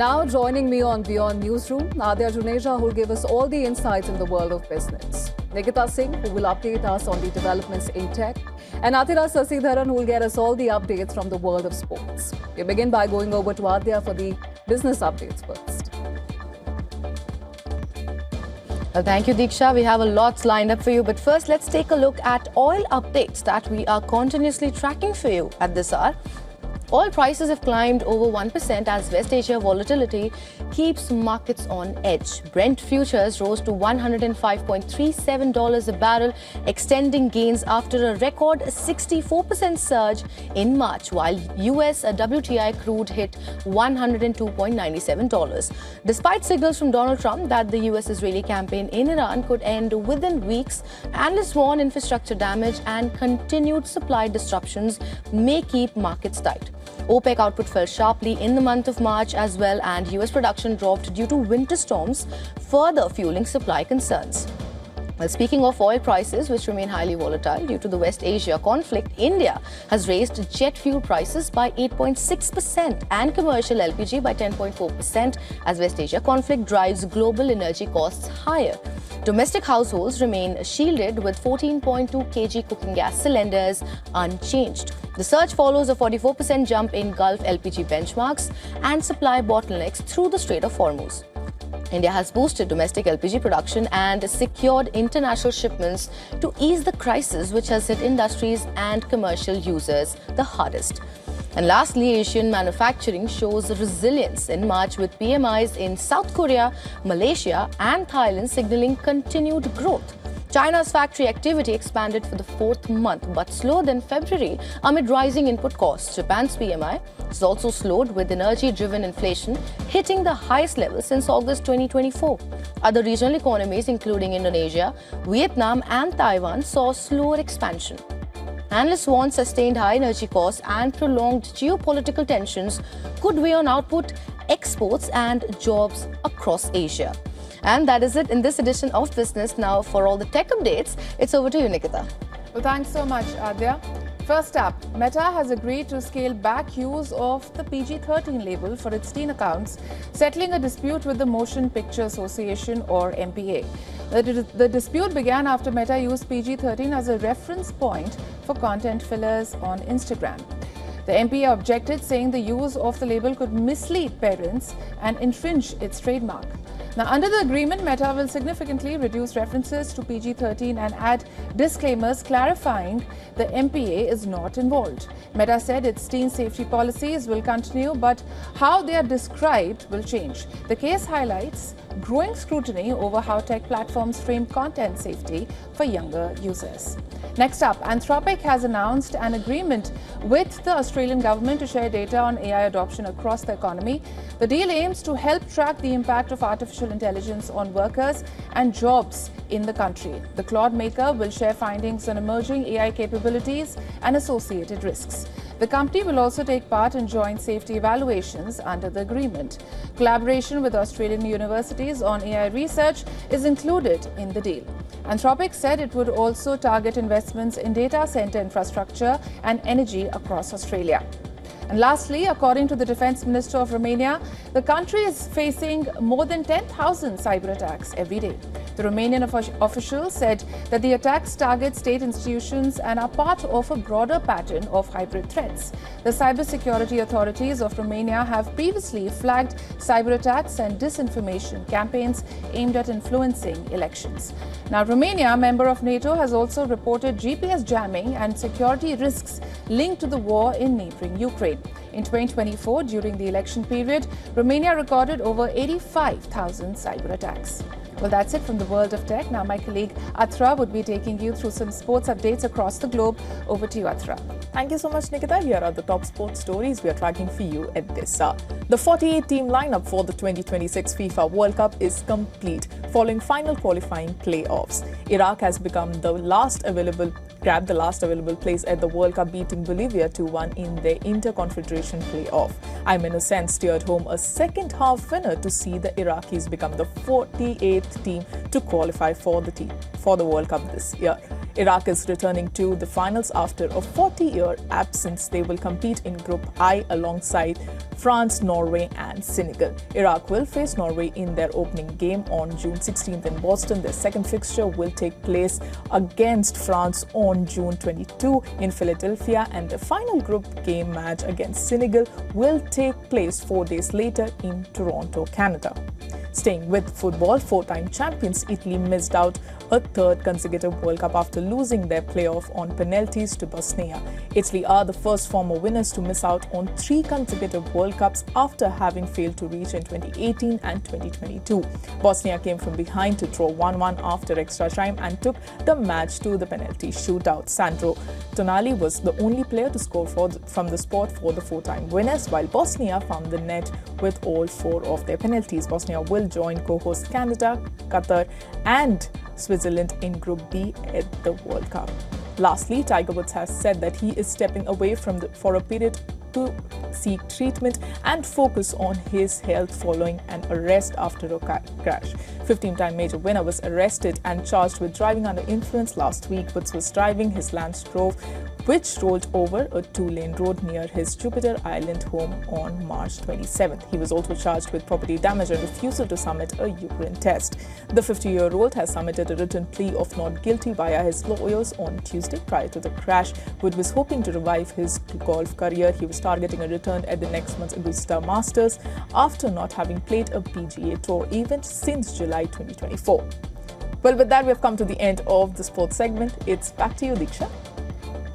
now joining me on WION Newsroom, Nadia Juneja, who will give us all the insights in the world of business. Nikita Singh, who will update us on the developments in tech. And Atira Sasidharan, who will get us all the updates from the world of sports. We begin by going over to Adya for the business updates first. Well, thank you, Diksha. We have a lot lined up for you. But first, let's take a look at oil updates that we are continuously tracking for you at this hour. Oil prices have climbed over 1% as West Asia volatility keeps markets on edge. Brent futures rose to $105.37 a barrel, extending gains after a record 64% surge in March, while US WTI crude hit $102.97. Despite signals from Donald Trump that the US-Israeli campaign in Iran could end within weeks, analysts warn infrastructure damage and continued supply disruptions may keep markets tight. OPEC output fell sharply in the month of March as well, and US production dropped due to winter storms, further fueling supply concerns. Well, speaking of oil prices, which remain highly volatile due to the West Asia conflict, India has raised jet fuel prices by 8.6% and commercial LPG by 10.4% as West Asia conflict drives global energy costs higher. Domestic households remain shielded with 14.2 kg cooking gas cylinders unchanged. The surge follows a 44% jump in Gulf LPG benchmarks and supply bottlenecks through the Strait of Hormuz. India has boosted domestic LPG production and secured international shipments to ease the crisis which has hit industries and commercial users the hardest. And lastly, Asian manufacturing shows resilience in March with PMIs in South Korea, Malaysia and Thailand signaling continued growth. China's factory activity expanded for the fourth month but slower than February amid rising input costs. Japan's PMI has also slowed with energy-driven inflation hitting the highest level since August 2024. Other regional economies including Indonesia, Vietnam and Taiwan saw slower expansion. Analysts warn sustained high energy costs and prolonged geopolitical tensions could weigh on output, exports and jobs across Asia. And that is it in this edition of Business. Now, for all the tech updates, it's over to you, Nikita. Well, thanks so much, Adya. First up, Meta has agreed to scale back use of the PG-13 label for its teen accounts, settling a dispute with the Motion Picture Association, or MPA. The dispute began after Meta used PG-13 as a reference point for content fillers on Instagram. The MPA objected, saying the use of the label could mislead parents and infringe its trademark. Now, under the agreement, Meta will significantly reduce references to PG-13 and add disclaimers clarifying the MPA is not involved. Meta said its teen safety policies will continue, but how they are described will change. The case highlights growing scrutiny over how tech platforms frame content safety for younger users. Next up, Anthropic has announced an agreement with the Australian government to share data on AI adoption across the economy. The deal aims to help track the impact of artificial intelligence on workers and jobs in the country. The Cloud Maker will share findings on emerging AI capabilities and associated risks. The company will also take part in joint safety evaluations under the agreement. Collaboration with Australian universities on AI research is included in the deal. Anthropic said it would also target investments in data center infrastructure and energy across Australia. And lastly, according to the Defence Minister of Romania, the country is facing more than 10,000 cyber attacks every day. The Romanian official said that the attacks target state institutions and are part of a broader pattern of hybrid threats. The cybersecurity authorities of Romania have previously flagged cyber attacks and disinformation campaigns aimed at influencing elections. Now, Romania, a member of NATO, has also reported GPS jamming and security risks linked to the war in neighboring Ukraine. In 2024, during the election period, Romania recorded over 85,000 cyber attacks. Well, that's it from the world of tech. Now, my colleague Athra would be taking you through some sports updates across the globe. Over to you, Athra. Thank you so much, Nikita. Here are the top sports stories we are tracking for you at this hour. The 48-team lineup for the 2026 FIFA World Cup is complete following final qualifying playoffs. Iraq has grabbed the last available place at the World Cup, beating Bolivia 2-1 in their Interconfederation playoff. Ayman Hussain steered home a second-half winner to see the Iraqis become the 48th fifth team to qualify for the World Cup this year. Iraq is returning to the finals after a 40-year absence. They will compete in Group I alongside France, Norway and Senegal. Iraq will face Norway in their opening game on June 16th in Boston. Their second fixture will take place against France on June 22 in Philadelphia, and the final group game match against Senegal will take place 4 days later in Toronto, Canada. Staying with football, four-time champions Italy missed out a third consecutive World Cup after losing their playoff on penalties to Bosnia. Italy are the first former winners to miss out on 3 consecutive World Cups after having failed to reach in 2018 and 2022. Bosnia came from behind to draw 1-1 after extra time and took the match to the penalty shootout. Sandro Tonali was the only player to score from the spot for the four-time winners, while Bosnia found the net with all 4 of their penalties. Bosnia will join co-host Canada, Qatar and Switzerland in Group B at the World Cup. Lastly, Tiger Woods has said that he is stepping away for a period to seek treatment and focus on his health following an arrest after a crash. 15-time major winner was arrested and charged with driving under influence last week. Woods was driving his Land Rover, which rolled over a 2-lane road near his Jupiter Island home on March 27th. He was also charged with property damage and refusal to submit a urine test. The 50-year-old has submitted a written plea of not guilty via his lawyers on Tuesday. Prior to the crash, Wood was hoping to revive his golf career. He was targeting a return at the next month's Augusta Masters after not having played a PGA Tour event since July 2024. Well, with that, we have come to the end of the sports segment. It's back to you, Diksha.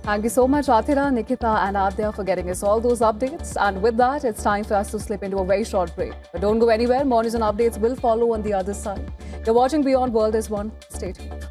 Thank you so much, Atira, Nikita and Adya for getting us all those updates. And with that, it's time for us to slip into a very short break. But don't go anywhere. More news and updates will follow on the other side. You're watching Beyond World is One. Stay tuned.